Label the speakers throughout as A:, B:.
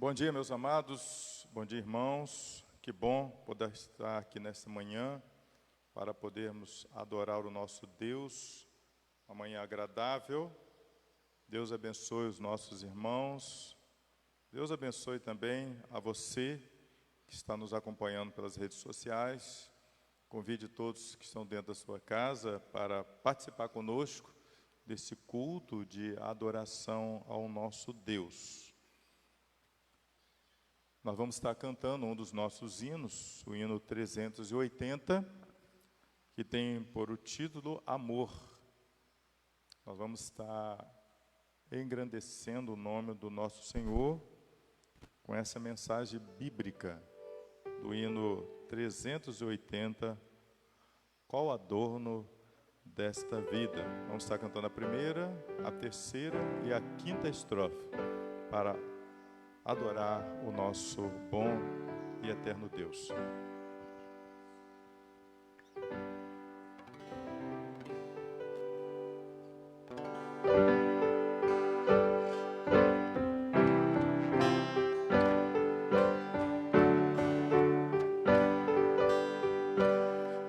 A: Bom dia, meus amados, bom dia, irmãos. Que bom poder estar aqui nesta manhã para podermos adorar o nosso Deus, uma manhã agradável. Deus abençoe os nossos irmãos. Deus abençoe também a você que está nos acompanhando pelas redes sociais. Convide todos que estão dentro da sua casa para participar conosco desse culto de adoração ao nosso Deus. Nós vamos estar cantando um dos nossos hinos, o hino 380, que tem por o título Amor. Nós vamos estar engrandecendo o nome do nosso Senhor com essa mensagem bíblica do hino 380, Qual adorno desta vida. Vamos estar cantando a primeira, a terceira e a quinta estrofe para adorar o nosso bom e eterno Deus.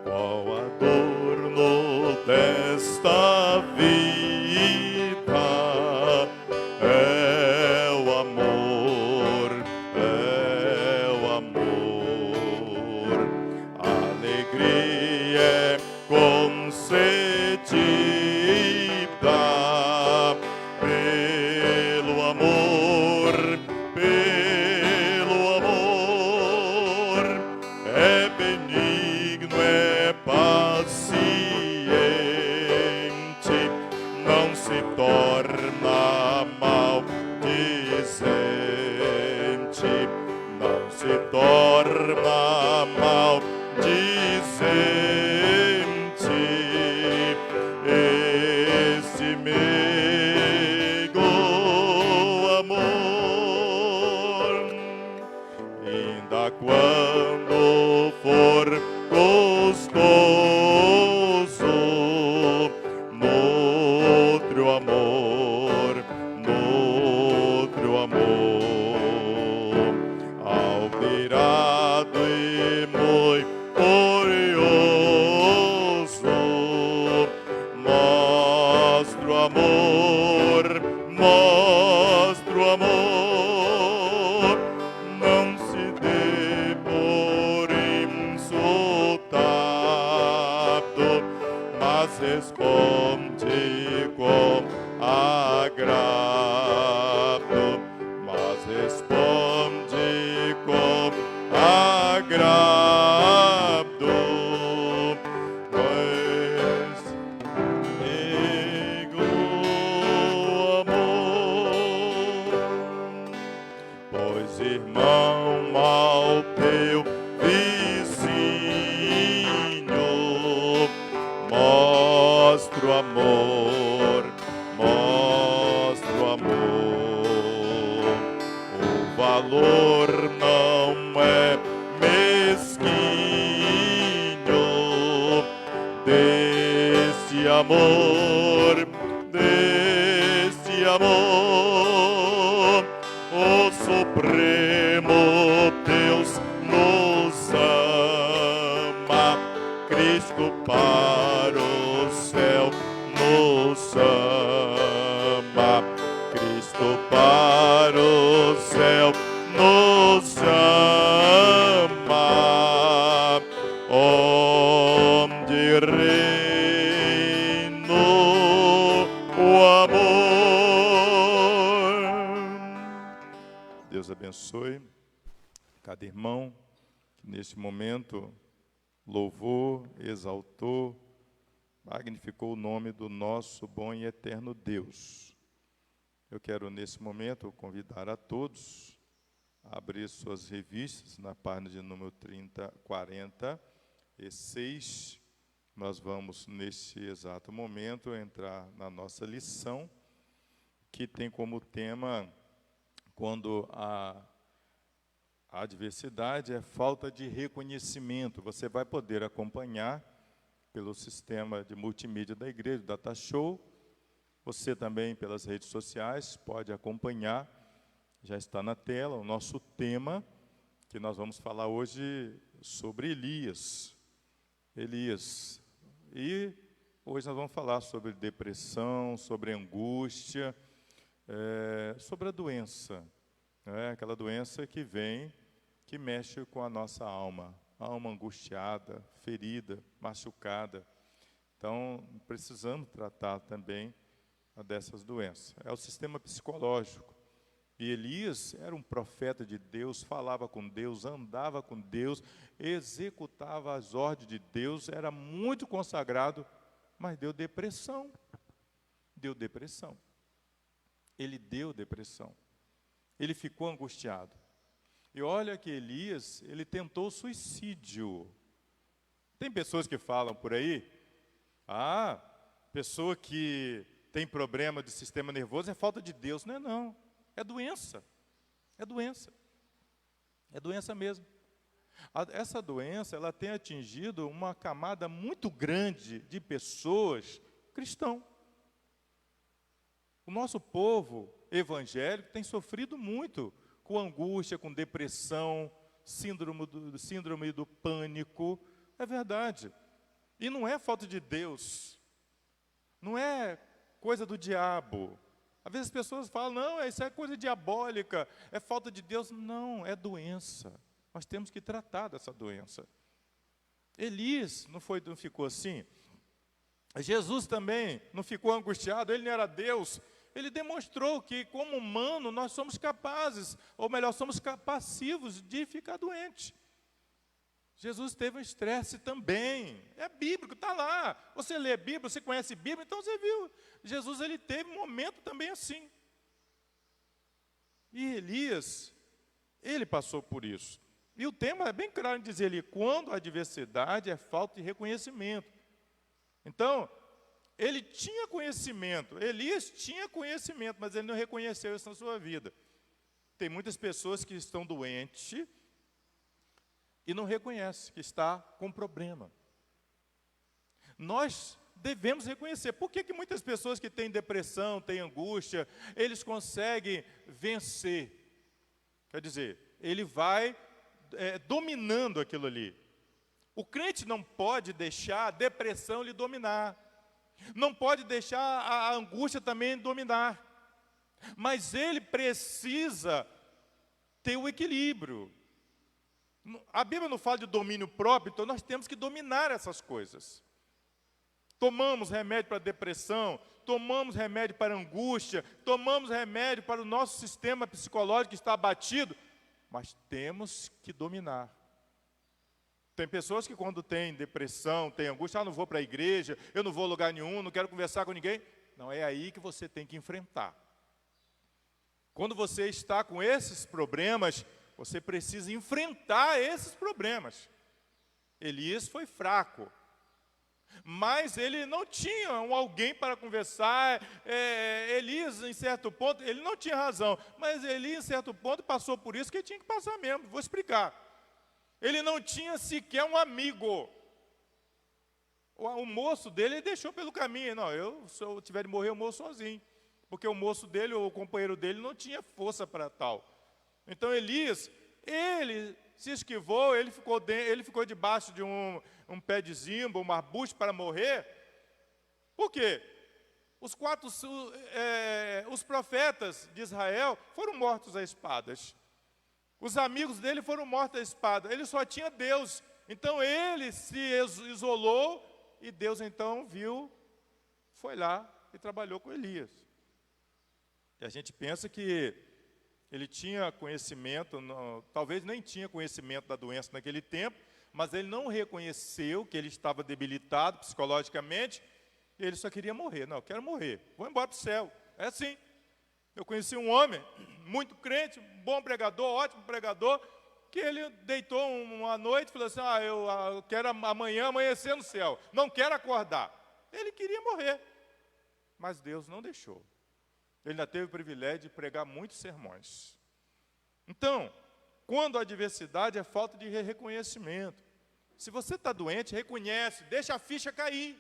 B: Qual adorno desta vida é o amor, a alegria é concedida pelo amor, é benigno, é paciente, não se torna maldizente, não se torna maldizente. Este meigo amor, ainda quando for gostoso, noutro amor, alterado e muito curioso, mostro amor, não se dê por insultado, mas responde com agrado, pois amigo amor, pois irmão ao teu vizinho, mostro amor, o valor não é mesquinho desse amor, o Supremo Deus nos ama, Cristo para o céu nos ama, Cristo para o céu nos ama, onde reina o amor.
A: Deus abençoe cada irmão que neste momento louvou, exaltou, magnificou o nome do nosso bom e eterno Deus. Eu quero nesse momento convidar a todos a abrir suas revistas na página de número 46. Nós vamos nesse exato momento entrar na nossa lição, que tem como tema quando a adversidade é falta de reconhecimento. Você vai poder acompanhar pelo sistema de multimídia da igreja, Data Show. Você também, pelas redes sociais, pode acompanhar Já está na tela o nosso tema, que nós vamos falar hoje sobre Elias. Elias. E hoje nós vamos falar sobre depressão, sobre angústia, sobre a doença. Aquela doença que vem, que mexe com a nossa alma. Alma angustiada, ferida, machucada. Então, precisamos tratar também dessas doenças. É o sistema psicológico. E Elias era um profeta de Deus, falava com Deus, andava com Deus, executava as ordens de Deus, era muito consagrado, mas deu depressão. Deu depressão. Ele deu depressão. Ele ficou angustiado. E olha que Elias, ele tentou suicídio. Tem pessoas que falam por aí, pessoa que tem problema de sistema nervoso é falta de Deus. Não é não, é doença. É doença. É doença mesmo. Essa doença, ela tem atingido uma camada muito grande de pessoas cristãos. O nosso povo evangélico tem sofrido muito com angústia, com depressão, síndrome do pânico. É verdade. E não é falta de Deus. Não é coisa do diabo. Às vezes as pessoas falam, não, isso é coisa diabólica, é falta de Deus. Não, é doença. Nós temos que tratar dessa doença. Elias não ficou assim? Jesus também não ficou angustiado, ele não era Deus. Ele demonstrou que, como humano, nós somos capazes, ou melhor, somos passivos de ficar doente. Jesus teve um estresse também. É bíblico, está lá. Você lê a Bíblia, você conhece a Bíblia, então você viu. Jesus, ele teve um momento também assim. E Elias, ele passou por isso. E o tema é bem claro em dizer ali, quando a adversidade é falta de reconhecimento. Então, ele tinha conhecimento, Elias tinha conhecimento, mas ele não reconheceu isso na sua vida. Tem muitas pessoas que estão doentes e não reconhecem que está com problema. Nós devemos reconhecer. Por que muitas pessoas que têm depressão, têm angústia, eles conseguem vencer? Quer dizer, ele vai dominando aquilo ali. O crente não pode deixar a depressão lhe dominar. Não pode deixar a angústia também dominar. Mas ele precisa ter o equilíbrio. A Bíblia não fala de domínio próprio, então nós temos que dominar essas coisas. Tomamos remédio para depressão, tomamos remédio para angústia, tomamos remédio para o nosso sistema psicológico que está abatido, mas temos que dominar. Tem pessoas que quando tem depressão, tem angústia, não vou para a igreja, eu não vou a lugar nenhum, não quero conversar com ninguém. Não, é aí que você tem que enfrentar. Quando você está com esses problemas, você precisa enfrentar esses problemas. Elias foi fraco, mas ele não tinha alguém para conversar. Elias, em certo ponto, ele não tinha razão, mas Elias, em certo ponto, passou por isso que ele tinha que passar mesmo. Vou explicar. Ele não tinha sequer um amigo. O moço dele, ele deixou pelo caminho. Não, se eu tiver de morrer, eu morro sozinho. Porque o moço dele, ou o companheiro dele, não tinha força para tal. Então, Elias, ele se esquivou, ele ficou debaixo de um pé de zimbo, um arbusto para morrer. Por quê? Os profetas de Israel foram mortos a espadas. Os amigos dele foram mortos à espada. Ele só tinha Deus. Então ele se isolou e Deus então viu, foi lá e trabalhou com Elias. E a gente pensa que ele tinha conhecimento, talvez nem tinha conhecimento da doença naquele tempo, mas ele não reconheceu que ele estava debilitado psicologicamente e ele só queria morrer. Não, eu quero morrer, vou embora para o céu. É assim. Eu conheci um homem, muito crente, um bom pregador, ótimo pregador, que ele deitou uma noite e falou assim, eu quero amanhã amanhecer no céu, não quero acordar. Ele queria morrer, mas Deus não deixou. Ele ainda teve o privilégio de pregar muitos sermões. Então, quando a adversidade é falta de reconhecimento. Se você está doente, reconhece, deixa a ficha cair.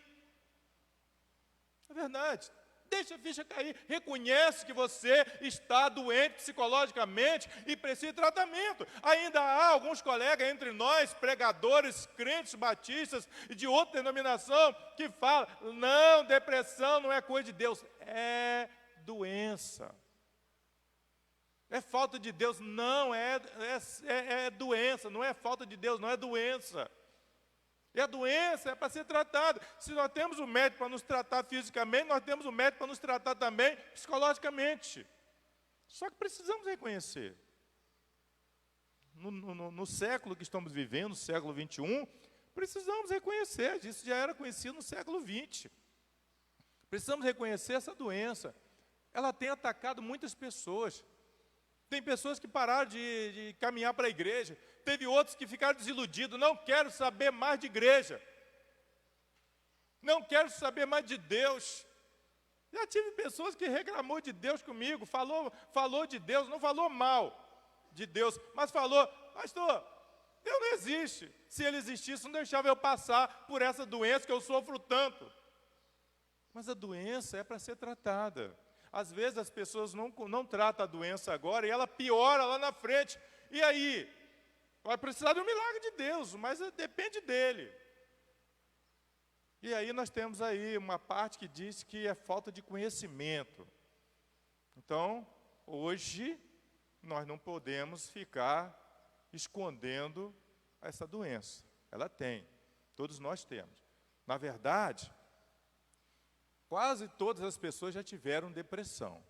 A: É verdade. Deixa a ficha cair, reconhece que você está doente psicologicamente e precisa de tratamento. Ainda há alguns colegas entre nós, pregadores, crentes batistas e de outra denominação, que falam, não, depressão não é coisa de Deus, é doença. É falta de Deus, não, é doença, não é falta de Deus, não é doença. E a doença é para ser tratada. Se nós temos um médico para nos tratar fisicamente, nós temos um médico para nos tratar também psicologicamente. Só que precisamos reconhecer. No século que estamos vivendo, no século 21, precisamos reconhecer. Isso já era conhecido no século 20. Precisamos reconhecer essa doença. Ela tem atacado muitas pessoas. Tem pessoas que pararam de caminhar para a igreja. Teve outros que ficaram desiludidos. Não quero saber mais de igreja. Não quero saber mais de Deus. Já tive pessoas que reclamou de Deus comigo. Falou de Deus, não falou mal de Deus. Mas falou, pastor, Deus não existe. Se Ele existisse, não deixava eu passar por essa doença que eu sofro tanto. Mas a doença é para ser tratada. Às vezes as pessoas não tratam a doença agora e ela piora lá na frente. E aí? Vai precisar de um milagre de Deus, mas depende dele. E aí nós temos aí uma parte que diz que é falta de conhecimento. Então, hoje, nós não podemos ficar escondendo essa doença. Ela tem, todos nós temos. Na verdade, quase todas as pessoas já tiveram depressão.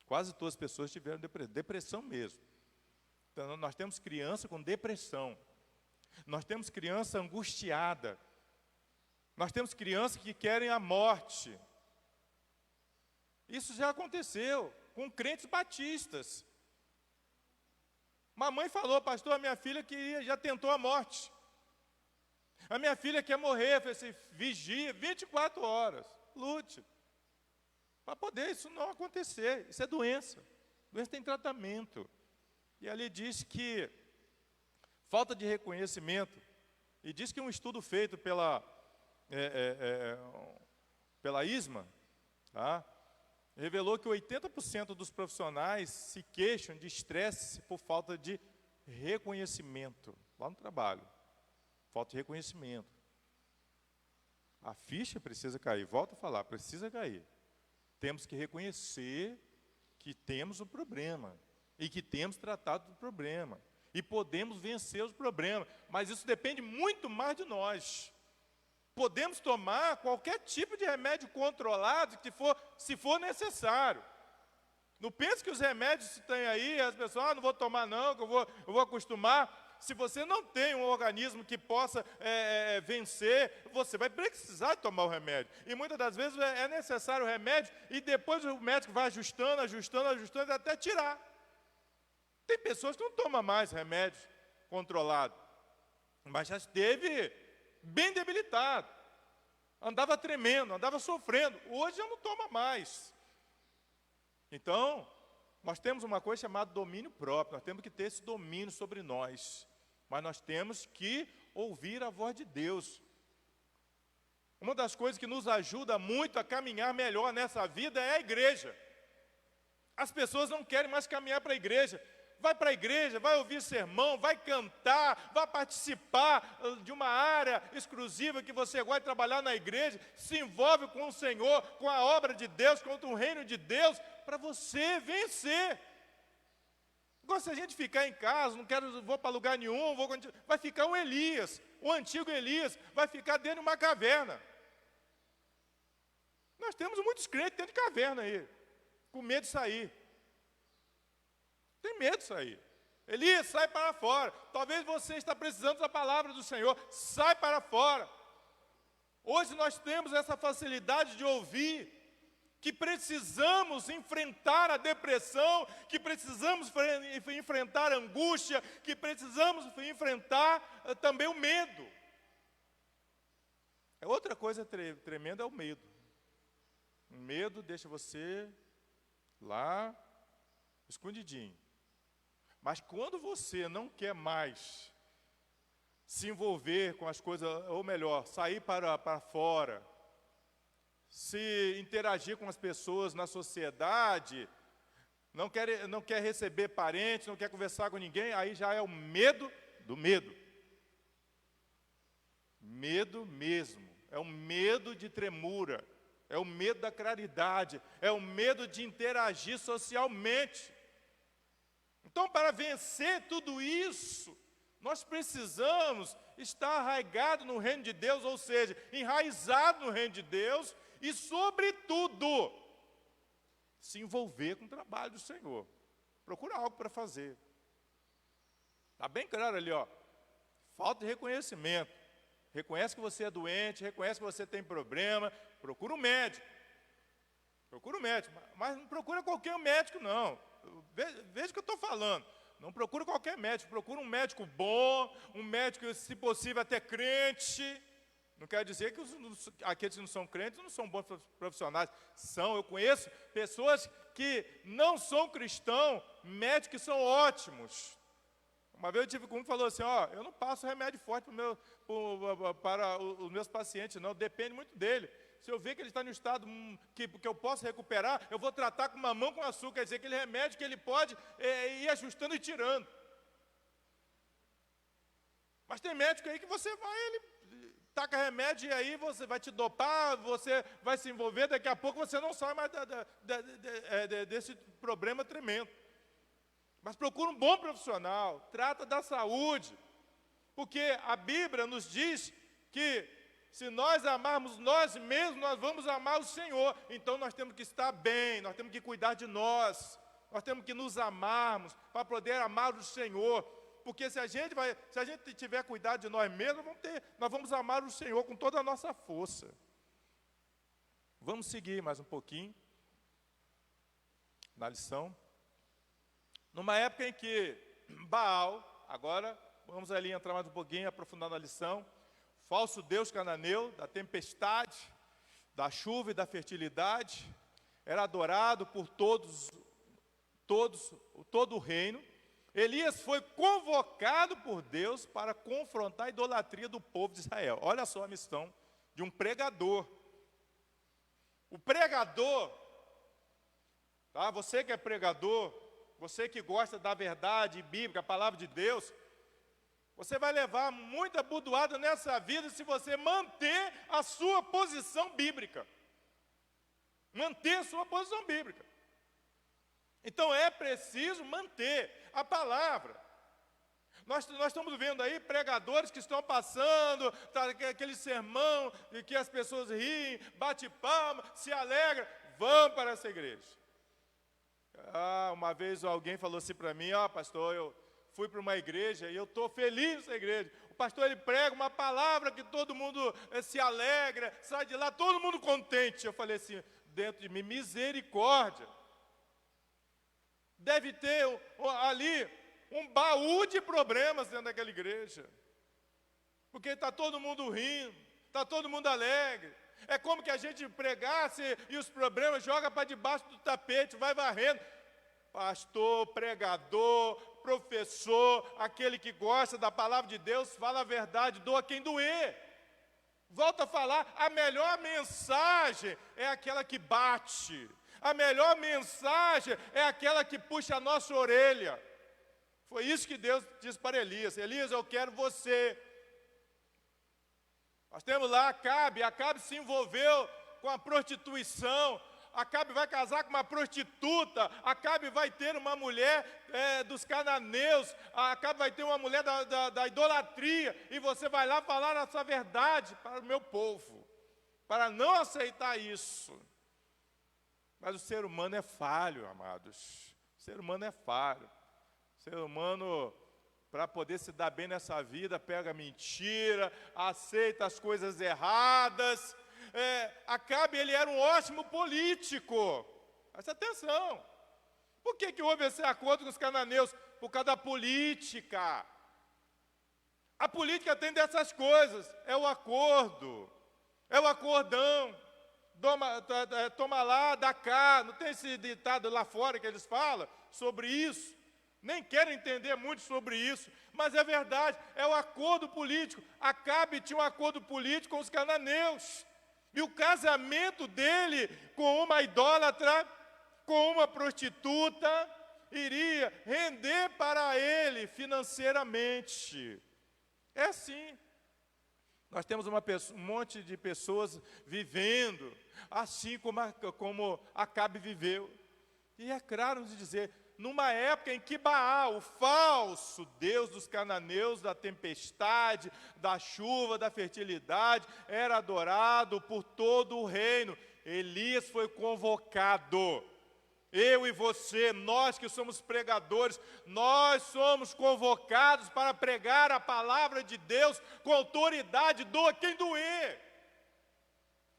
A: Quase todas as pessoas tiveram depressão mesmo. Então, nós temos criança com depressão. Nós temos criança angustiada. Nós temos crianças que querem a morte. Isso já aconteceu com crentes batistas. Mamãe falou, pastor, a minha filha que já tentou a morte. A minha filha quer morrer. Eu falei assim, vigia 24 horas. Lute. Para poder isso não acontecer. Isso é doença. Doença tem tratamento. E ali diz que falta de reconhecimento. E diz que um estudo feito pela ISMA, tá, revelou que 80% dos profissionais se queixam de estresse por falta de reconhecimento. Lá no trabalho. Falta de reconhecimento. A ficha precisa cair. Volto a falar, precisa cair. Temos que reconhecer que temos um problema. E que temos tratado do problema. E podemos vencer os problemas. Mas isso depende muito mais de nós. Podemos tomar qualquer tipo de remédio controlado, se for necessário. Não pense que os remédios que tem aí, as pessoas, não vou tomar não, que eu vou acostumar. Se você não tem um organismo que possa vencer, você vai precisar de tomar o remédio. E muitas das vezes é necessário o remédio, e depois o médico vai ajustando, até tirar. Tem pessoas que não tomam mais remédio controlado, mas já esteve bem debilitado. Andava tremendo, andava sofrendo. Hoje já não toma mais. Então, nós temos uma coisa chamada domínio próprio. Nós temos que ter esse domínio sobre nós. Mas nós temos que ouvir a voz de Deus. Uma das coisas que nos ajuda muito a caminhar melhor nessa vida é a igreja. As pessoas não querem mais caminhar para a igreja. Vai para a igreja, vai ouvir sermão, vai cantar, vai participar de uma área exclusiva que você gosta de trabalhar na igreja, se envolve com o Senhor, com a obra de Deus, com o reino de Deus, para você vencer. Agora, se a gente ficar em casa, vou para lugar nenhum, vai ficar um Elias, o antigo Elias, vai ficar dentro de uma caverna. Nós temos muitos crentes dentro de caverna aí, com medo de sair. Tem medo de sair. Elias, sai para fora. Talvez você está precisando da palavra do Senhor. Sai para fora. Hoje nós temos essa facilidade de ouvir que precisamos enfrentar a depressão, que precisamos enfrentar a angústia, que precisamos enfrentar também o medo. Outra coisa tremenda é o medo. O medo deixa você lá escondidinho. Mas quando você não quer mais se envolver com as coisas, ou melhor, sair para fora, se interagir com as pessoas na sociedade, não quer receber parentes, não quer conversar com ninguém, aí já é o medo do medo. Medo mesmo, é o medo de tremura, é o medo da caridade, é o medo de interagir socialmente. Então, para vencer tudo isso, nós precisamos estar arraigado no reino de Deus, ou seja, enraizado no reino de Deus e, sobretudo, se envolver com o trabalho do Senhor. Procura algo para fazer. Está bem claro ali, ó. Falta de reconhecimento. Reconhece que você é doente, reconhece que você tem problema, procura um médico. Procura um médico, mas não procura qualquer médico, não. Veja o que eu estou falando. Não procura qualquer médico, procura um médico bom, um médico, se possível, até crente. Não quer dizer que aqueles que não são crentes não são bons profissionais. São, eu conheço pessoas que não são cristãos, médicos que são ótimos. Uma vez eu tive com um que falou assim, ó, eu não passo remédio forte para os meus pacientes, não, depende muito dele. Se eu ver que ele está no estado que eu posso recuperar, eu vou tratar com mamão com açúcar, quer dizer, aquele remédio que ele pode ir ajustando e tirando. Mas tem médico aí que você vai, ele taca remédio e aí você vai te dopar, você vai se envolver, daqui a pouco você não sai mais desse problema tremendo. Mas procura um bom profissional, trata da saúde, porque a Bíblia nos diz que se nós amarmos nós mesmos, nós vamos amar o Senhor. Então nós temos que estar bem, nós temos que cuidar de nós temos que nos amarmos para poder amar o Senhor. Porque se a gente tiver cuidado de nós mesmos, nós vamos amar o Senhor com toda a nossa força. Vamos seguir mais um pouquinho na lição. Numa época em que Baal, agora vamos ali entrar mais um pouquinho, aprofundar na lição, falso deus cananeu, da tempestade, da chuva e da fertilidade, era adorado por todo o reino. Elias foi convocado por Deus para confrontar a idolatria do povo de Israel. Olha só a missão de um pregador. O pregador, tá? Você que é pregador, você que gosta da verdade bíblica, a palavra de Deus, você vai levar muita burdoada nessa vida se você manter a sua posição bíblica. Manter a sua posição bíblica. Então é preciso manter a palavra. Nós estamos vendo aí pregadores que estão passando, aquele sermão de que as pessoas riem, bate palma, se alegram, vão para essa igreja. Uma vez alguém falou assim para mim, pastor, eu fui para uma igreja e eu estou feliz nessa igreja. O pastor, ele prega uma palavra que todo mundo se alegra, sai de lá, todo mundo contente. Eu falei assim, dentro de mim, misericórdia. Deve ter ali um baú de problemas dentro daquela igreja. Porque está todo mundo rindo, está todo mundo alegre. É como que a gente pregasse e os problemas joga para debaixo do tapete, vai varrendo. Pastor, pregador, professor, aquele que gosta da palavra de Deus, fala a verdade, doa quem doer. Volta a falar, a melhor mensagem é aquela que bate. A melhor mensagem é aquela que puxa a nossa orelha. Foi isso que Deus disse para Elias. Elias, eu quero você. Nós temos lá Acabe se envolveu com a prostituição. Acabe vai casar com uma prostituta. Acabe vai ter uma mulher dos cananeus. Acabe vai ter uma mulher da idolatria. E você vai lá falar essa verdade para o meu povo. Para não aceitar isso. Mas o ser humano é falho, amados. O ser humano é falho. O ser humano, para poder se dar bem nessa vida, pega mentira, aceita as coisas erradas. Acabe, ele era um ótimo político. Presta atenção. Por que houve esse acordo com os cananeus? Por causa da política. A política tem dessas coisas. É o acordo. É o acordão. Toma lá, dá cá. Não tem esse ditado lá fora que eles falam sobre isso? Nem quero entender muito sobre isso, mas é verdade, é o acordo político. Acabe tinha um acordo político com os cananeus. E o casamento dele com uma idólatra, com uma prostituta, iria render para ele financeiramente. É assim. Nós temos um monte de pessoas vivendo assim como Acabe viveu. E é claro nos dizer, numa época em que Baal, o falso deus dos cananeus, da tempestade, da chuva, da fertilidade, era adorado por todo o reino, Elias foi convocado. Eu e você, nós que somos pregadores, nós somos convocados para pregar a palavra de Deus com autoridade, doa quem doer.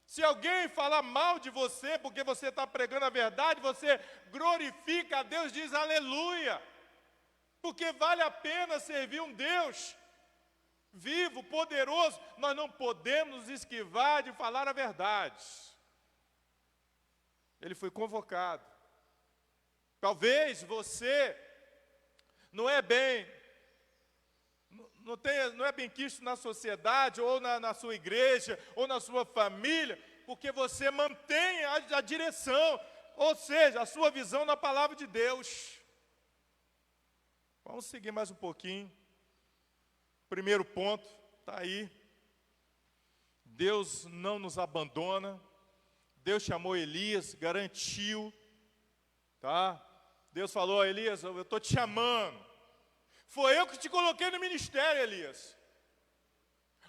A: Se alguém falar mal de você, porque você está pregando a verdade, você glorifica a Deus, diz aleluia. Porque vale a pena servir um Deus vivo, poderoso. Nós não podemos nos esquivar de falar a verdade. Ele foi convocado. Talvez você não é bem quisto na sociedade, ou na sua igreja, ou na sua família, porque você mantém a direção, ou seja, a sua visão na palavra de Deus. Vamos seguir mais um pouquinho. Primeiro ponto, está aí. Deus não nos abandona. Deus chamou Elias, garantiu, tá? Deus falou, Elias, eu estou te chamando. Foi eu que te coloquei no ministério, Elias.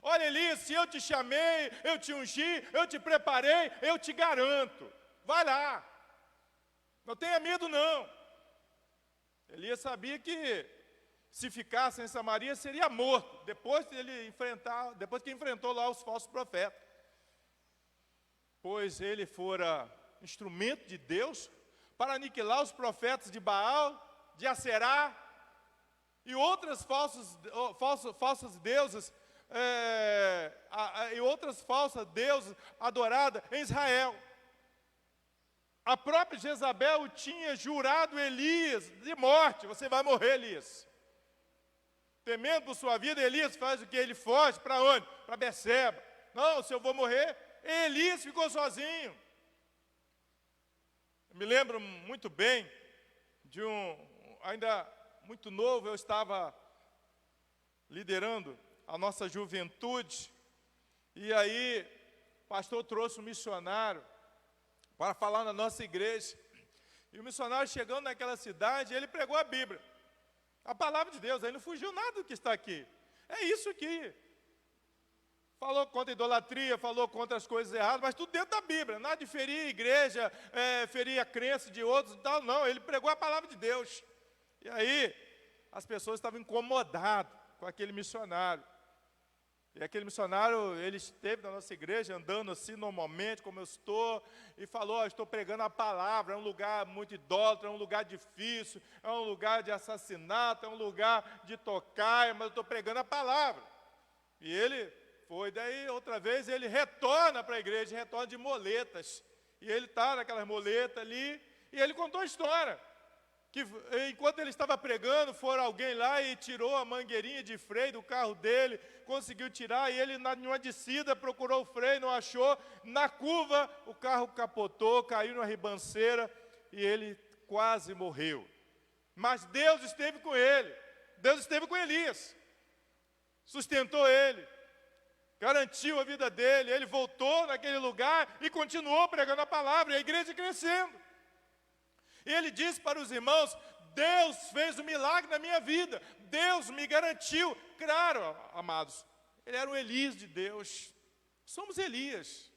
A: Olha, Elias, se eu te chamei, eu te ungi, eu te preparei, eu te garanto. Vai lá. Não tenha medo, não. Elias sabia que se ficasse em Samaria seria morto, depois que enfrentou lá os falsos profetas. Pois ele fora instrumento de Deus para aniquilar os profetas de Baal, de Aserá e outras falsas deusas, e outras falsas deusas adoradas em Israel. A própria Jezabel tinha jurado Elias de morte. Você vai morrer, Elias. Temendo por sua vida, Elias faz o que? Ele foge para onde? Para Berseba. Não, se eu vou morrer, Elias ficou sozinho. Eu me lembro muito bem de ainda muito novo, eu estava liderando a nossa juventude, e aí o pastor trouxe um missionário para falar na nossa igreja, e o missionário chegando naquela cidade, ele pregou a Bíblia, a palavra de Deus, aí não fugiu nada do que está aqui, é isso aqui. Falou contra a idolatria, falou contra as coisas erradas, mas tudo dentro da Bíblia, nada de ferir a igreja, ferir a crença de outros e tal, não, ele pregou a palavra de Deus. E aí, as pessoas estavam incomodadas com aquele missionário. E aquele missionário, ele esteve na nossa igreja, andando assim normalmente, como eu estou, e falou, estou pregando a palavra, é um lugar muito idólatra, é um lugar difícil, é um lugar de assassinato, é um lugar de tocaia, mas eu estou pregando a palavra. E ele foi, daí outra vez ele retorna para a igreja, retorna de moletas. E ele está naquelas moletas ali, e ele contou a história. Que enquanto ele estava pregando, foram alguém lá e tirou a mangueirinha de freio do carro dele, conseguiu tirar, e ele, numa descida, procurou o freio, não achou. Na curva, o carro capotou, caiu numa ribanceira, e ele quase morreu. Mas Deus esteve com ele, Deus esteve com Elias, sustentou ele, garantiu a vida dele, ele voltou naquele lugar e continuou pregando a palavra, e a igreja crescendo. E ele disse para os irmãos, Deus fez um milagre na minha vida, Deus me garantiu. Claro, amados, ele era o Elias de Deus, somos Elias.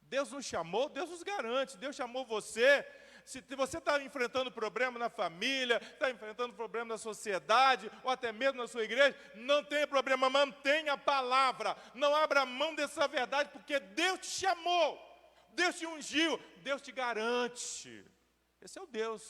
A: Deus nos chamou, Deus nos garante, Deus chamou você. Se você está enfrentando problema na família, está enfrentando problema na sociedade, ou até mesmo na sua igreja, não tenha problema, mantenha a palavra, não abra mão dessa verdade, porque Deus te chamou, Deus te ungiu, Deus te garante. Esse é o Deus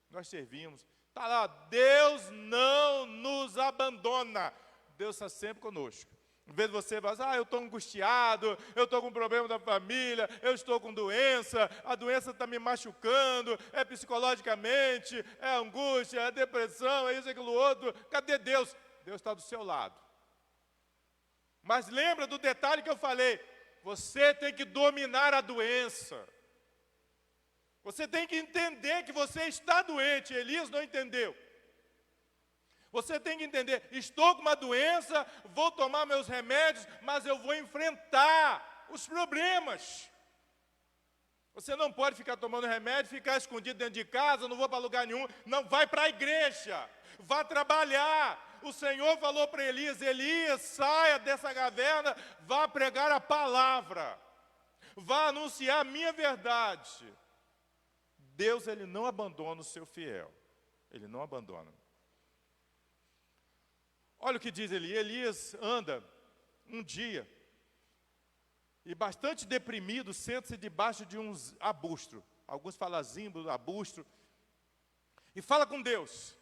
A: que nós servimos. Está lá, Deus não nos abandona. Deus está sempre conosco. Em vez de você falar, eu estou angustiado, eu estou com problema da família, eu estou com doença, a doença está me machucando, é psicologicamente, é angústia, é depressão, é isso, é aquilo outro. Cadê Deus? Deus está do seu lado. Mas lembra do detalhe que eu falei, Você tem que dominar a doença. Você tem que entender que você está doente. Elias não entendeu. Você tem que entender, estou com uma doença, vou tomar meus remédios, mas eu vou enfrentar os problemas. Você não pode ficar tomando remédio, ficar escondido dentro de casa, não vou para lugar nenhum. Não, vai para a igreja, vá trabalhar. O Senhor falou para Elias, Elias, saia dessa caverna, vá pregar a palavra. Vá anunciar a minha verdade. Deus, Ele não abandona o seu fiel. Ele não abandona. Olha o que diz Elias. Elias anda um dia e bastante deprimido, senta-se debaixo de um arbustro. Alguns falam zimbro, arbustro. E fala com Deus.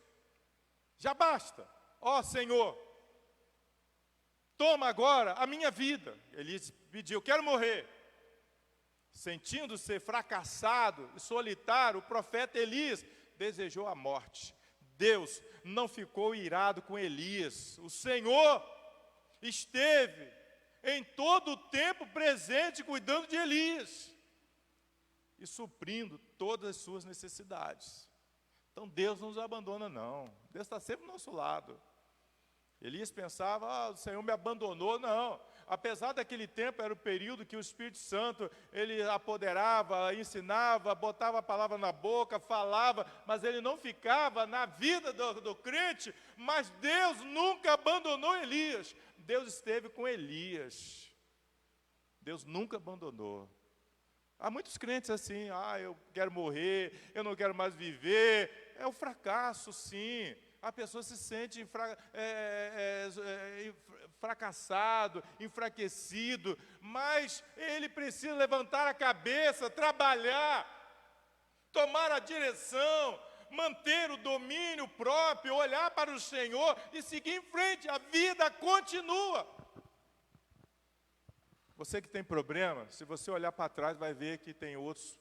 A: Já basta. Ó Senhor, toma agora a minha vida. Elias pediu, quero morrer. Sentindo-se fracassado e solitário, o profeta Elias desejou a morte. Deus não ficou irado com Elias. O Senhor esteve em todo o tempo presente, cuidando de Elias e suprindo todas as suas necessidades. Então Deus não nos abandona, não. Deus está sempre ao nosso lado. Elias pensava, o Senhor me abandonou. Não, apesar daquele tempo, era o período que o Espírito Santo, ele apoderava, ensinava, botava a palavra na boca, falava, mas ele não ficava na vida do crente. Mas Deus nunca abandonou Elias. Deus esteve com Elias. Deus nunca abandonou. Há muitos crentes assim, eu quero morrer, eu não quero mais viver. É o fracasso, sim. A pessoa se sente fracassado, enfraquecido, mas ele precisa levantar a cabeça, trabalhar, tomar a direção, manter o domínio próprio, olhar para o Senhor e seguir em frente. A vida continua. Você que tem problema, se você olhar para trás, vai ver que tem outros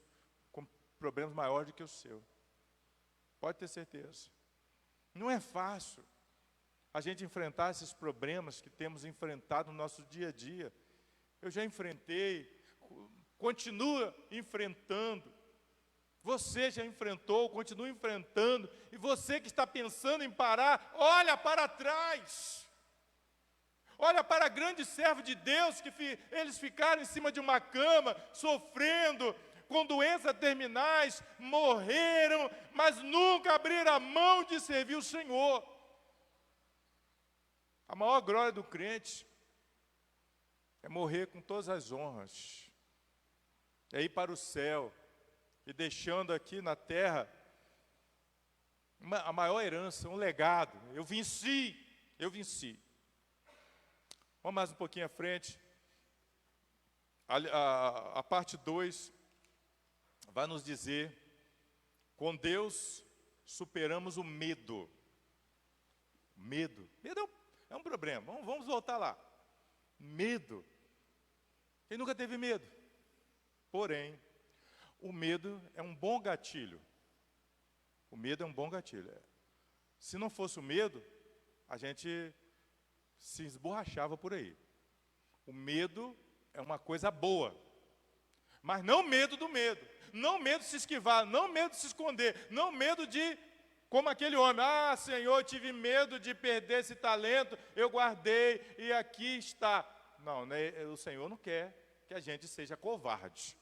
A: com problemas maiores do que o seu. Pode ter certeza. Não é fácil a gente enfrentar esses problemas que temos enfrentado no nosso dia a dia. Eu já enfrentei, continua enfrentando. Você já enfrentou, continua enfrentando. E você que está pensando em parar, olha para trás. Olha para grandes servos de Deus que eles ficaram em cima de uma cama, sofrendo, com doenças terminais, morreram, mas nunca abriram a mão de servir o Senhor. A maior glória do crente é morrer com todas as honras, é ir para o céu, e deixando aqui na terra a maior herança, um legado. Eu venci. Vamos mais um pouquinho à frente. A parte 2 vai nos dizer, com Deus superamos o medo. Medo é um problema, vamos voltar lá. Medo, quem nunca teve medo? Porém, o medo é um bom gatilho. O medo é um bom gatilho. Se não fosse o medo, a gente se esborrachava por aí. O medo é uma coisa boa, mas não medo do medo. Não medo de se esquivar, não medo de se esconder, não medo de, como aquele homem, Senhor, eu tive medo de perder esse talento, eu guardei e aqui está. Não, né, o Senhor não quer que a gente seja covarde.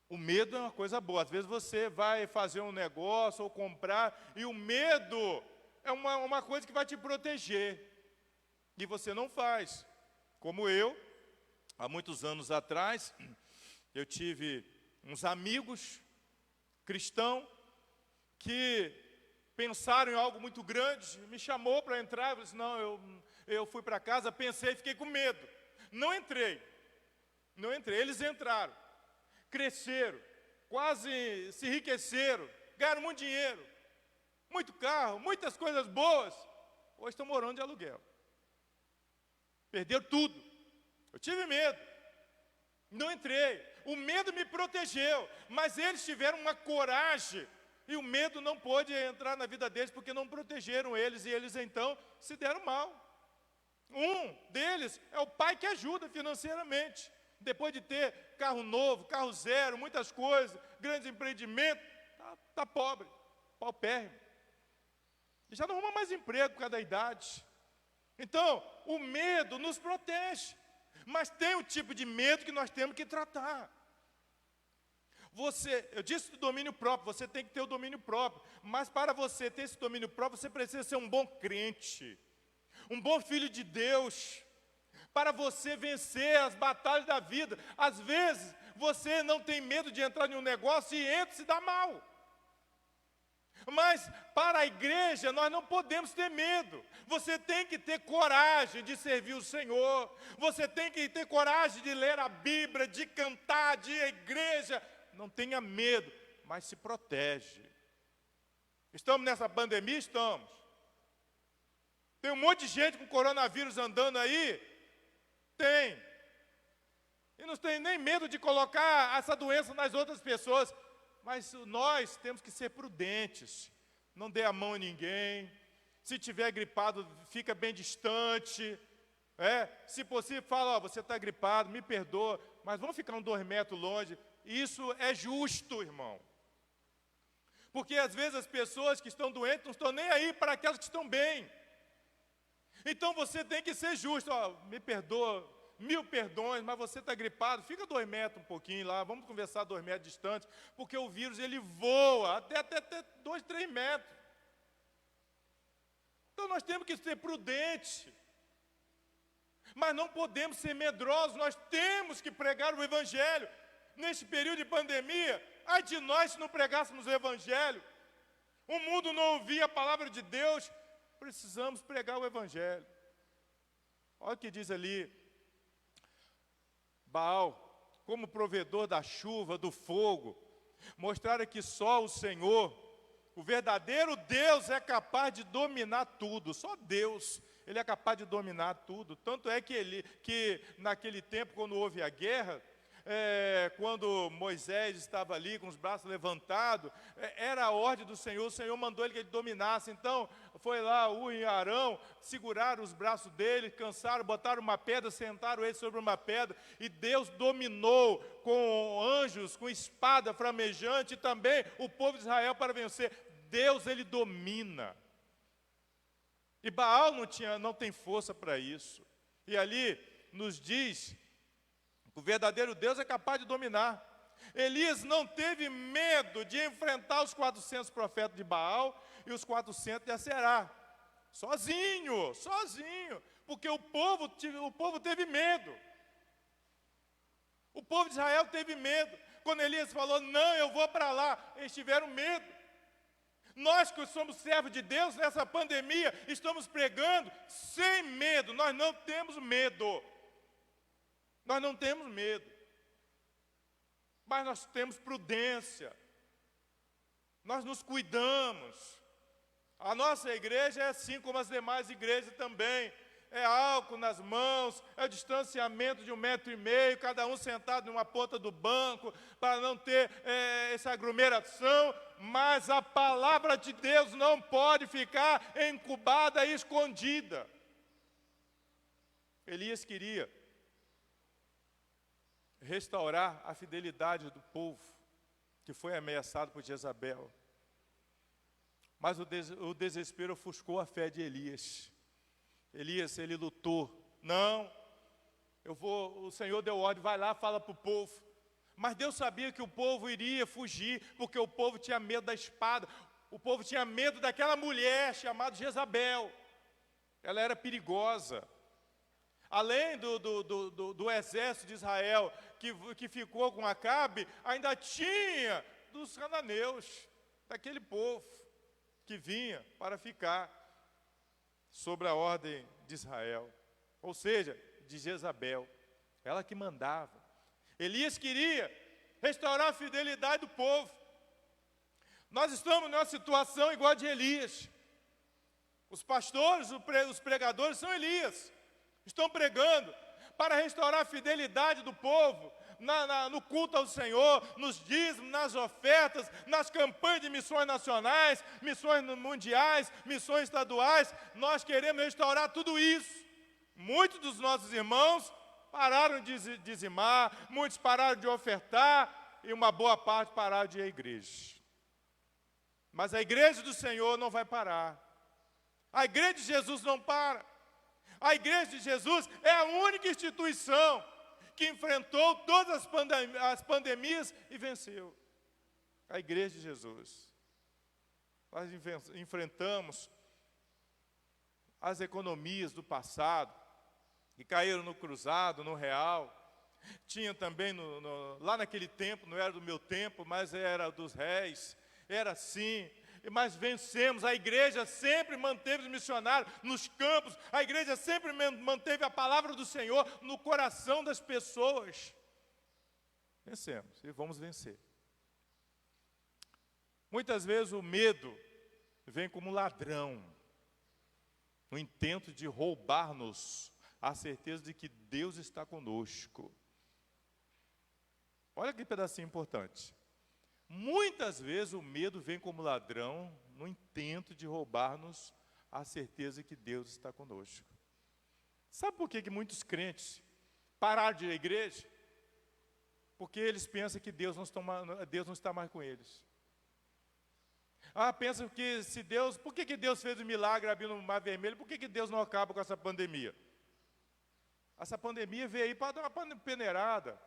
A: O medo é uma coisa boa. Às vezes você vai fazer um negócio ou comprar, e o medo é uma coisa que vai te proteger. E você não faz. Como eu, há muitos anos atrás, eu tive uns amigos cristãos que pensaram em algo muito grande, me chamou para entrar, eu disse, não, eu fui para casa, pensei e fiquei com medo. Não entrei, eles entraram, cresceram, quase se enriqueceram, ganharam muito dinheiro, muito carro, muitas coisas boas, hoje estão morando de aluguel. Perderam tudo. Eu tive medo, não entrei. O medo me protegeu, mas eles tiveram uma coragem, e o medo não pôde entrar na vida deles, porque não protegeram eles, e eles então se deram mal. Um deles é o pai que ajuda financeiramente. Depois de ter carro novo, carro zero, muitas coisas, grandes empreendimentos, está pobre, paupérrimo. E já não arruma mais emprego por causa da idade. Então, o medo nos protege. Mas tem um tipo de medo que nós temos que tratar. Eu disse do domínio próprio, você tem que ter o domínio próprio. Mas para você ter esse domínio próprio, você precisa ser um bom crente, um bom filho de Deus, para você vencer as batalhas da vida. Às vezes, você não tem medo de entrar em um negócio e entra e se dá mal. Mas para a igreja nós não podemos ter medo. Você tem que ter coragem de servir o Senhor. Você tem que ter coragem de ler a Bíblia, de cantar, de ir à igreja. Não tenha medo, mas se protege. Estamos nessa pandemia? Estamos. Tem um monte de gente com coronavírus andando aí? Tem. E não tem nem medo de colocar essa doença nas outras pessoas. Mas nós temos que ser prudentes. Não dê a mão a ninguém. Se tiver gripado, fica bem distante. Se possível, fala, você está gripado, me perdoa, mas vamos ficar uns 2 metros longe. Isso é justo, irmão. Porque às vezes as pessoas que estão doentes não estão nem aí para aquelas que estão bem. Então você tem que ser justo. Me perdoa, 1000 perdões, mas você está gripado, fica 2 metros um pouquinho lá, vamos conversar 2 metros distante, porque o vírus ele voa até 2, 3 metros. Então nós temos que ser prudentes. Mas não podemos ser medrosos, nós temos que pregar o Evangelho. Neste período de pandemia, ai de nós se não pregássemos o Evangelho. O mundo não ouvia a palavra de Deus, precisamos pregar o Evangelho. Olha o que diz ali, Baal, como provedor da chuva, do fogo, mostraram que só o Senhor, o verdadeiro Deus, é capaz de dominar tudo. Só Deus, Ele é capaz de dominar tudo. Tanto é que naquele tempo, quando houve a guerra, quando Moisés estava ali com os braços levantados, era a ordem do Senhor, o Senhor mandou ele que ele dominasse. Então, foi lá Ur e Arão, seguraram os braços dele, cansaram, botaram uma pedra, sentaram ele sobre uma pedra, e Deus dominou com anjos, com espada flamejante, e também o povo de Israel para vencer. Deus, ele domina. E Baal não tem força para isso. E ali nos diz, o verdadeiro Deus é capaz de dominar. Elias não teve medo de enfrentar os 400 profetas de Baal e os 400 de Aserá. Sozinho, porque o povo teve medo. O povo de Israel teve medo. Quando Elias falou, não, eu vou para lá, eles tiveram medo. Nós que somos servos de Deus, nessa pandemia, estamos pregando sem medo. Nós não temos medo. Nós não temos medo, mas nós temos prudência, nós nos cuidamos. A nossa igreja é assim como as demais igrejas também, é álcool nas mãos, é distanciamento de 1,5 metros, cada um sentado numa ponta do banco, para não ter essa aglomeração, mas a palavra de Deus não pode ficar incubada e escondida. Elias queria restaurar a fidelidade do povo, que foi ameaçado por Jezabel. Mas o desespero ofuscou a fé de Elias. Elias, ele lutou. Não, o Senhor deu ordem, vai lá, fala para o povo. Mas Deus sabia que o povo iria fugir, porque o povo tinha medo da espada. O povo tinha medo daquela mulher chamada Jezabel. Ela era perigosa. Além do exército de Israel que ficou com Acabe, ainda tinha dos cananeus, daquele povo que vinha para ficar sobre a ordem de Israel, ou seja, de Jezabel, ela que mandava. Elias queria restaurar a fidelidade do povo. Nós estamos numa situação igual a de Elias. Os pastores, os pregadores são Elias. Estão pregando para restaurar a fidelidade do povo, no culto ao Senhor, nos dízimos, nas ofertas, nas campanhas de missões nacionais, missões mundiais, missões estaduais. Nós queremos restaurar tudo isso. Muitos dos nossos irmãos pararam de dizimar, muitos pararam de ofertar e uma boa parte pararam de ir à igreja. Mas a igreja do Senhor não vai parar. A igreja de Jesus não para. A igreja de Jesus é a única instituição que enfrentou todas as pandemias e venceu. A igreja de Jesus. Nós enfrentamos as economias do passado, que caíram no cruzado, no real. Tinha também, lá naquele tempo, não era do meu tempo, mas era dos réis. Era assim. Mas vencemos. A igreja sempre manteve os missionários nos campos. A igreja sempre manteve a palavra do Senhor no coração das pessoas. Vencemos e vamos vencer. Muitas vezes o medo vem como ladrão, no intento de roubar-nos a certeza de que Deus está conosco. Olha que pedacinho importante. Muitas vezes o medo vem como ladrão no intento de roubar-nos a certeza de que Deus está conosco. Sabe por que muitos crentes pararam de ir à igreja? Porque eles pensam que Deus não está mais com eles. Pensam que se Deus... Por que Deus fez o milagre abrindo o Mar Vermelho? Por que Deus não acaba com essa pandemia? Essa pandemia veio aí para dar uma peneirada,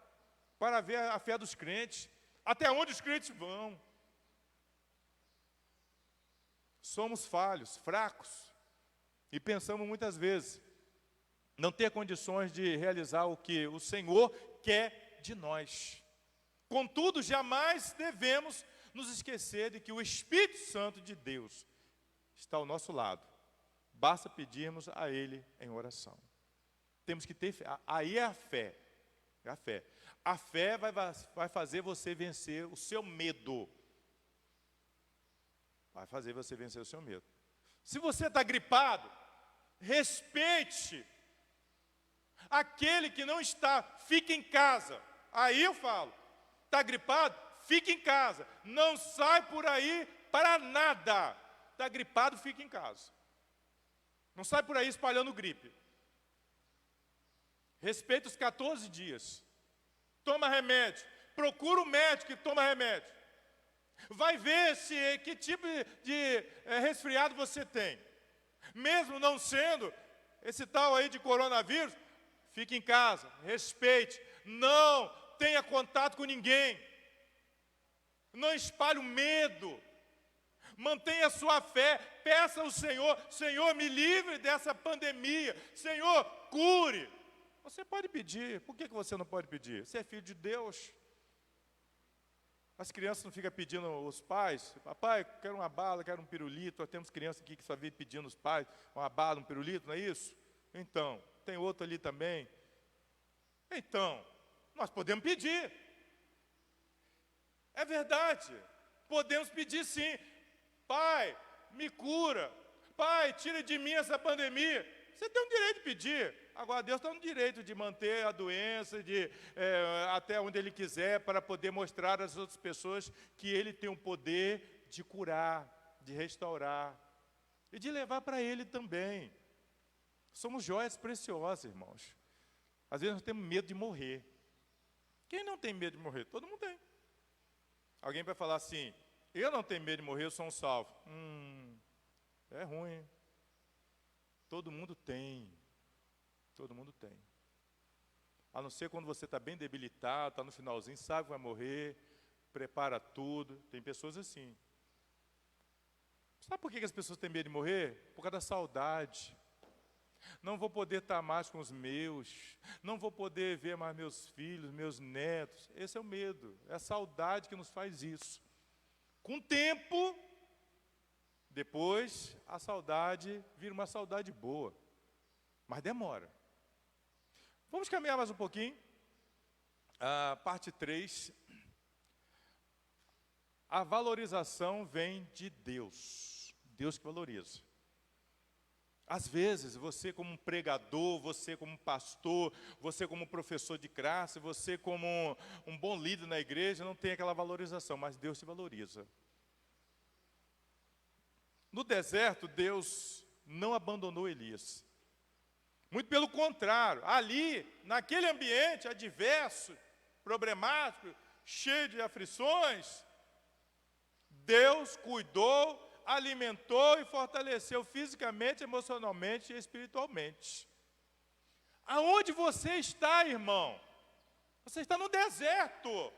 A: para ver a fé dos crentes. Até onde os crentes vão? Somos falhos, fracos, e pensamos muitas vezes não ter condições de realizar o que o Senhor quer de nós. Contudo, jamais devemos nos esquecer de que o Espírito Santo de Deus está ao nosso lado. Basta pedirmos a Ele em oração. Temos que ter fé. Aí é a fé. É a fé. A fé vai fazer você vencer o seu medo. Vai fazer você vencer o seu medo. Se você está gripado, respeite aquele que não está, fique em casa. Aí eu falo, está gripado? Fique em casa. Não sai por aí para nada. Está gripado, fique em casa. Não sai por aí espalhando gripe. Respeita os 14 dias. Toma remédio, procura o médico e toma remédio. Vai ver que tipo de resfriado você tem. Mesmo não sendo esse tal aí de coronavírus, fique em casa, respeite, não tenha contato com ninguém. Não espalhe o medo. Mantenha a sua fé, peça ao Senhor, Senhor, me livre dessa pandemia, Senhor, cure. Você pode pedir. Por que você não pode pedir? Você é filho de Deus. As crianças não ficam pedindo aos pais, papai, quero uma bala, quero um pirulito. Nós temos crianças aqui que só vivem pedindo aos pais uma bala, um pirulito, não é isso? Então, tem outro ali também. Então, nós podemos pedir. É verdade. Podemos pedir sim. Pai, me cura. Pai, tira de mim essa pandemia. Você tem o direito de pedir. Agora, Deus está no direito de manter a doença, até onde Ele quiser, para poder mostrar às outras pessoas que Ele tem o poder de curar, de restaurar e de levar para Ele também. Somos joias preciosas, irmãos. Às vezes nós temos medo de morrer. Quem não tem medo de morrer? Todo mundo tem. Alguém vai falar assim, eu não tenho medo de morrer, eu sou um salvo. É ruim. Todo mundo tem. Todo mundo tem. A não ser quando você está bem debilitado, está no finalzinho, sabe que vai morrer, prepara tudo. Tem pessoas assim. Sabe por que as pessoas têm medo de morrer? Por causa da saudade. Não vou poder estar mais com os meus, não vou poder ver mais meus filhos, meus netos. Esse é o medo, é a saudade que nos faz isso. Com o tempo, depois, a saudade vira uma saudade boa, mas demora. Vamos caminhar mais um pouquinho. Parte 3. A valorização vem de Deus. Deus que valoriza. Às vezes, você como um pregador, você como um pastor, você como um professor de classe, você como um bom líder na igreja, não tem aquela valorização, mas Deus te valoriza. No deserto, Deus não abandonou Elias. Muito pelo contrário, ali, naquele ambiente adverso, problemático, cheio de aflições, Deus cuidou, alimentou e fortaleceu fisicamente, emocionalmente e espiritualmente. Aonde você está, irmão? Você está no deserto.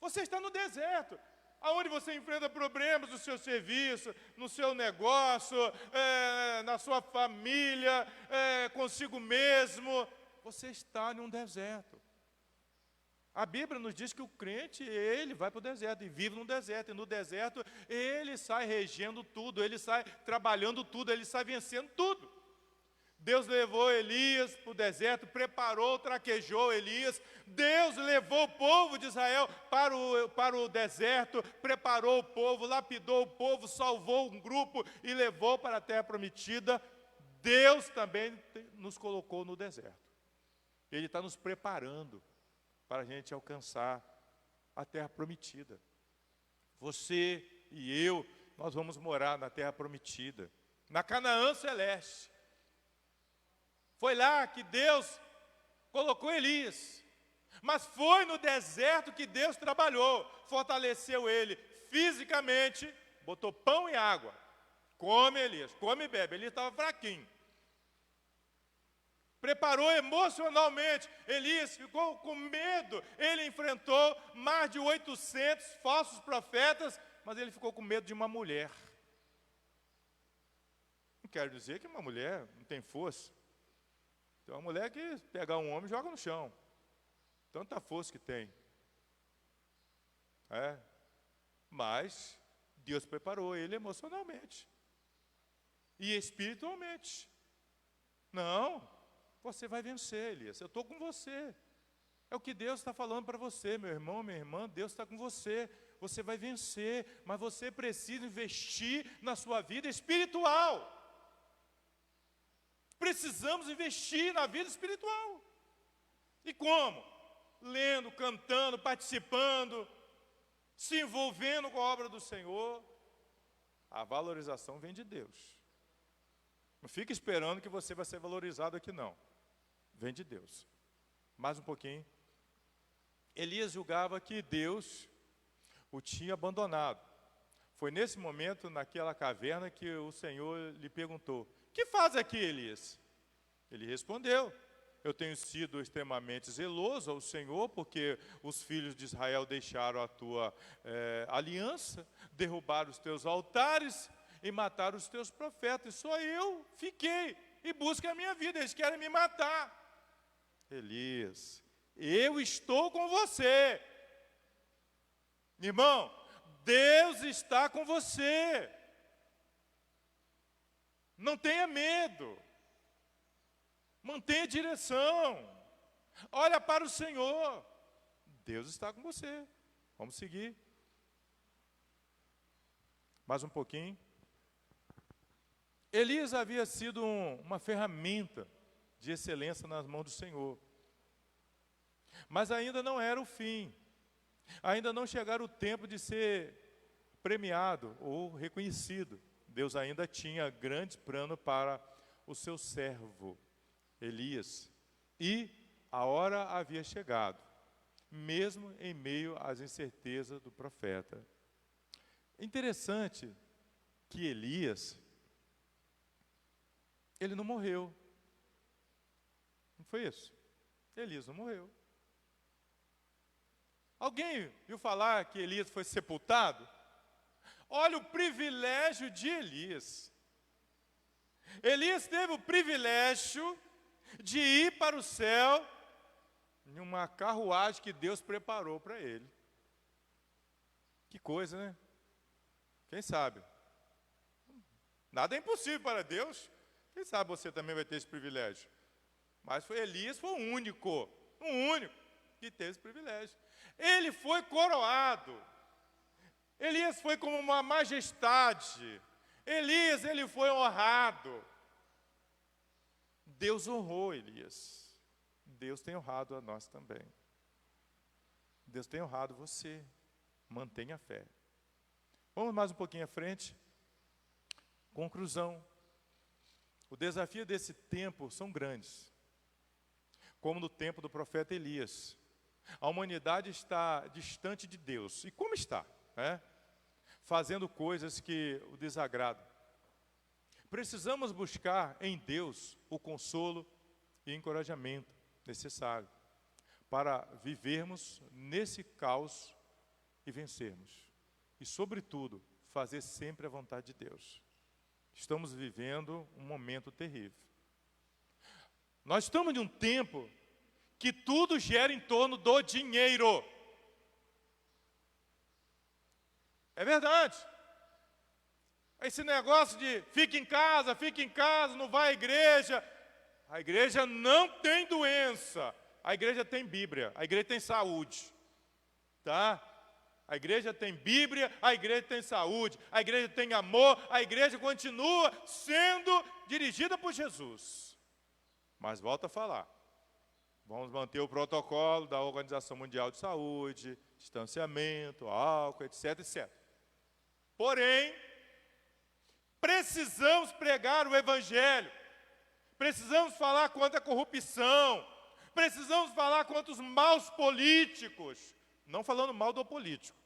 A: Você está no deserto. Aonde você enfrenta problemas no seu serviço, no seu negócio, na sua família, consigo mesmo. Você está em um deserto. A Bíblia nos diz que o crente, ele vai para o deserto e vive no deserto. E no deserto, ele sai regendo tudo, ele sai trabalhando tudo, ele sai vencendo tudo. Deus levou Elias para o deserto, preparou, traquejou Elias. Deus levou o povo de Israel para o deserto, preparou o povo, lapidou o povo, salvou um grupo e levou para a terra prometida. Deus também nos colocou no deserto. Ele está nos preparando para a gente alcançar a terra prometida. Você e eu, nós vamos morar na terra prometida, na Canaã celeste. Foi lá que Deus colocou Elias. Mas foi no deserto que Deus trabalhou, fortaleceu ele fisicamente, botou pão e água. Come, Elias, come e bebe. Elias estava fraquinho. Preparou emocionalmente. Elias ficou com medo. Ele enfrentou mais de 800 falsos profetas, mas ele ficou com medo de uma mulher. Não quero dizer que uma mulher não tem força. Tem uma mulher que pega um homem e joga no chão. Tanta força que tem. Mas Deus preparou ele emocionalmente. E espiritualmente. Não, você vai vencer, Elias. Eu estou com você. É o que Deus está falando para você, meu irmão, minha irmã. Deus está com você. Você vai vencer. Mas você precisa investir na sua vida espiritual. Precisamos investir na vida espiritual. E como? Lendo, cantando, participando, se envolvendo com a obra do Senhor. A valorização vem de Deus. Não fique esperando que você vai ser valorizado aqui, não. Vem de Deus. Mais um pouquinho. Elias julgava que Deus o tinha abandonado. Foi nesse momento, naquela caverna, que o Senhor lhe perguntou: "O que faz aqui, Elias?" Ele respondeu: "Eu tenho sido extremamente zeloso ao Senhor, porque os filhos de Israel deixaram a tua aliança, derrubaram os teus altares e mataram os teus profetas. Só eu fiquei e busco a minha vida, eles querem me matar." Elias, eu estou com você. Irmão, Deus está com você. Não tenha medo. Mantenha direção. Olha para o Senhor. Deus está com você. Vamos seguir. Mais um pouquinho. Elias havia sido uma ferramenta de excelência nas mãos do Senhor. Mas ainda não era o fim. Ainda não chegara o tempo de ser premiado ou reconhecido. Deus ainda tinha grandes planos para o seu servo Elias. E a hora havia chegado, mesmo em meio às incertezas do profeta. Interessante que Elias, ele não morreu. Não foi isso? Elias não morreu. Alguém viu falar que Elias foi sepultado? Olha o privilégio de Elias. Elias teve o privilégio de ir para o céu em uma carruagem que Deus preparou para ele. Que coisa, né? Quem sabe? Nada é impossível para Deus. Quem sabe você também vai ter esse privilégio. Mas Elias foi o único que teve esse privilégio. Ele foi coroado. Elias foi como uma majestade. Elias, ele foi honrado. Deus honrou Elias. Deus tem honrado a nós também. Deus tem honrado você. Mantenha a fé. Vamos mais um pouquinho à frente. Conclusão. O desafio desse tempo são grandes, como no tempo do profeta Elias. A humanidade está distante de Deus. E como está? Fazendo coisas que o desagradam. Precisamos buscar em Deus o consolo e encorajamento necessário para vivermos nesse caos e vencermos. E, sobretudo, fazer sempre a vontade de Deus. Estamos vivendo um momento terrível. Nós estamos em um tempo que tudo gira em torno do dinheiro. É verdade. Esse negócio de fica em casa, não vai à igreja. A igreja não tem doença. A igreja tem Bíblia, a igreja tem saúde. Tá? A igreja tem Bíblia, a igreja tem saúde, a igreja tem amor, a igreja continua sendo dirigida por Jesus. Mas volto a falar, vamos manter o protocolo da Organização Mundial de Saúde, distanciamento, álcool, etc, etc. Porém, precisamos pregar o Evangelho, precisamos falar contra a corrupção, precisamos falar contra os maus políticos, não falando mal do político.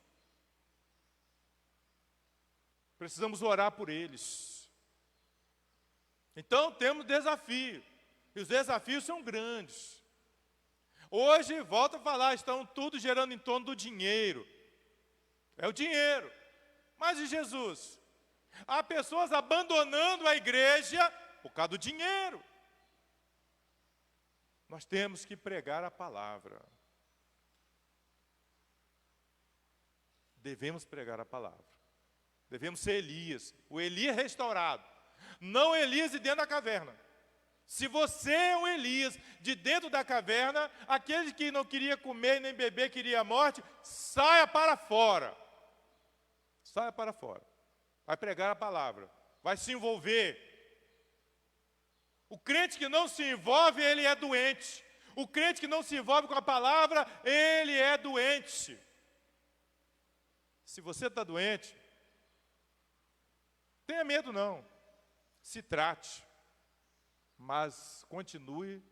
A: Precisamos orar por eles. Então temos desafio. E os desafios são grandes. Hoje, volto a falar, estão tudo gerando em torno do dinheiro. É o dinheiro. Mas e Jesus? Há pessoas abandonando a igreja por causa do dinheiro. Nós temos que pregar a palavra. Devemos pregar a palavra. Devemos ser Elias, o Elias restaurado, não Elias de dentro da caverna. Se você é um Elias de dentro da caverna, aquele que não queria comer nem beber, queria a morte, saia para fora. Saia para fora. Vai pregar a palavra, vai se envolver. O crente que não se envolve, ele é doente. O crente que não se envolve com a palavra, ele é doente. Se você está doente, tenha medo não, se trate, mas continue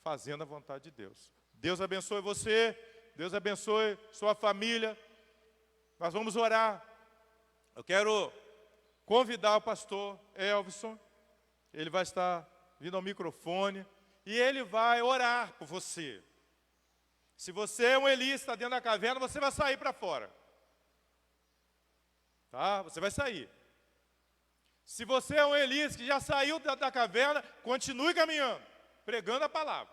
A: fazendo a vontade de Deus. Deus abençoe você, Deus abençoe sua família. Nós vamos orar. Eu quero convidar o pastor Elvison, ele vai estar vindo ao microfone e ele vai orar por você. Se você é um Elias, está dentro da caverna, você vai sair para fora. Tá? Você vai sair. Se você é um Elias que já saiu da caverna, continue caminhando, pregando a palavra.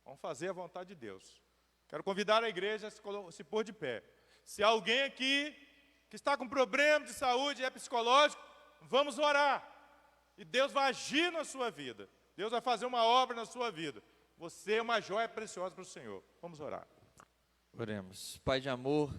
A: Vamos fazer a vontade de Deus. Quero convidar a igreja a se pôr de pé. Se há alguém aqui que está com problema de saúde e é psicológico, vamos orar. E Deus vai agir na sua vida. Deus vai fazer uma obra na sua vida. Você é uma joia preciosa para o Senhor. Vamos orar.
C: Oremos. Pai de amor,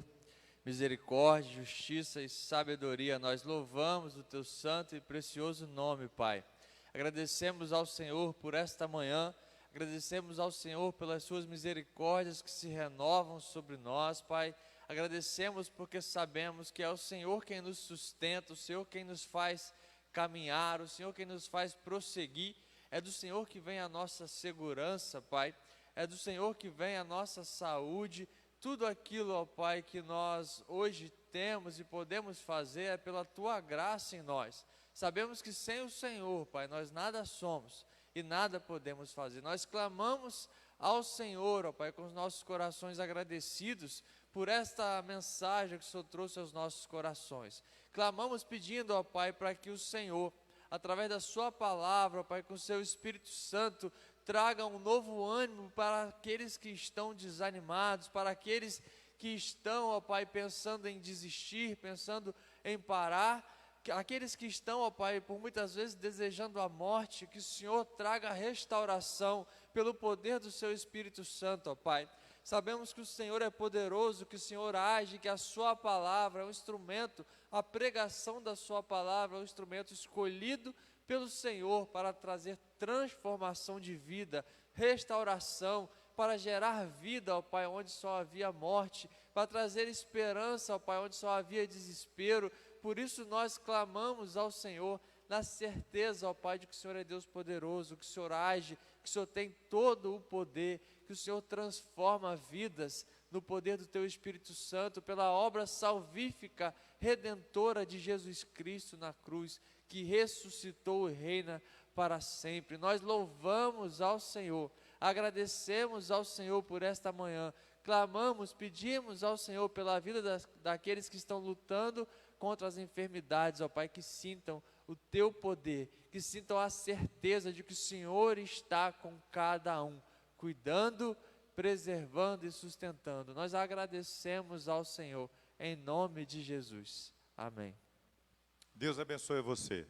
C: misericórdia, justiça e sabedoria, nós louvamos o Teu santo e precioso nome, Pai. Agradecemos ao Senhor por esta manhã, agradecemos ao Senhor pelas Suas misericórdias que se renovam sobre nós, Pai. Agradecemos porque sabemos que é o Senhor quem nos sustenta, o Senhor quem nos faz caminhar, o Senhor quem nos faz prosseguir. É do Senhor que vem a nossa segurança, Pai. É do Senhor que vem a nossa saúde. Tudo aquilo, ó Pai, que nós hoje temos e podemos fazer é pela Tua graça em nós. Sabemos que sem o Senhor, Pai, nós nada somos e nada podemos fazer. Nós clamamos ao Senhor, ó Pai, com os nossos corações agradecidos por esta mensagem que o Senhor trouxe aos nossos corações. Clamamos pedindo, ó Pai, para que o Senhor, através da Sua palavra, ó Pai, com o Seu Espírito Santo, traga um novo ânimo para aqueles que estão desanimados, para aqueles que estão, ó Pai, pensando em desistir, pensando em parar, aqueles que estão, ó Pai, por muitas vezes desejando a morte, que o Senhor traga restauração pelo poder do Seu Espírito Santo, ó Pai. Sabemos que o Senhor é poderoso, que o Senhor age, que a Sua palavra é um instrumento, a pregação da Sua palavra é um instrumento escolhido pelo Senhor para trazer transformação de vida, restauração, para gerar vida, ó Pai, onde só havia morte, para trazer esperança, ó Pai, onde só havia desespero. Por isso nós clamamos ao Senhor, na certeza, ó Pai, de que o Senhor é Deus poderoso, que o Senhor age, que o Senhor tem todo o poder, que o Senhor transforma vidas no poder do Teu Espírito Santo, pela obra salvífica, redentora de Jesus Cristo na cruz, que ressuscitou e reina para sempre. Nós louvamos ao Senhor, agradecemos ao Senhor por esta manhã, clamamos, pedimos ao Senhor pela vida daqueles que estão lutando contra as enfermidades, ó Pai, que sintam o Teu poder, que sintam a certeza de que o Senhor está com cada um, cuidando, preservando e sustentando. Nós agradecemos ao Senhor, em nome de Jesus. Amém.
A: Deus abençoe você.